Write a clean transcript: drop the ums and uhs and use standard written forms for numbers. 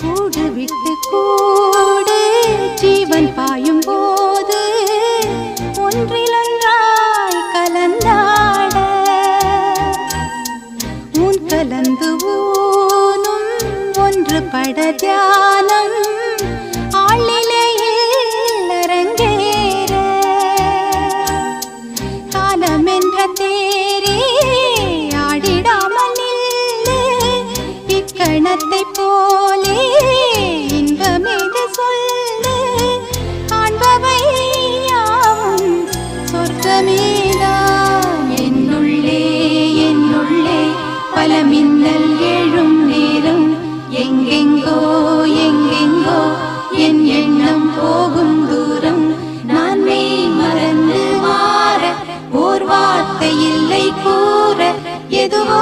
கூடு விட்டு கூடு ஜீவன் பாயும் போது ஒன்றிலொன்றாய் கலந்தாட உன் கலந்து ஊனும் ஒன்று பட தியானம் ஆளிலையில் அரங்கேற காலம் என்ற தேரே ஆடிடாமல் நில்லு இக்கணத்தை போலே இன்பமேது சொல்லு காண்பவை யாவும் சொர்க்கமேதான் என்னுள்ளே என்னுள்ளே பல மின்னல் எழும் நேரம் எங்கெங்கோ எங்கெங்கோ என் எண்ணம் போகும் தூரம் நான் மெய் மறந்து மாற ஓர் வார்த்தை இல்லை கூற எதுவோ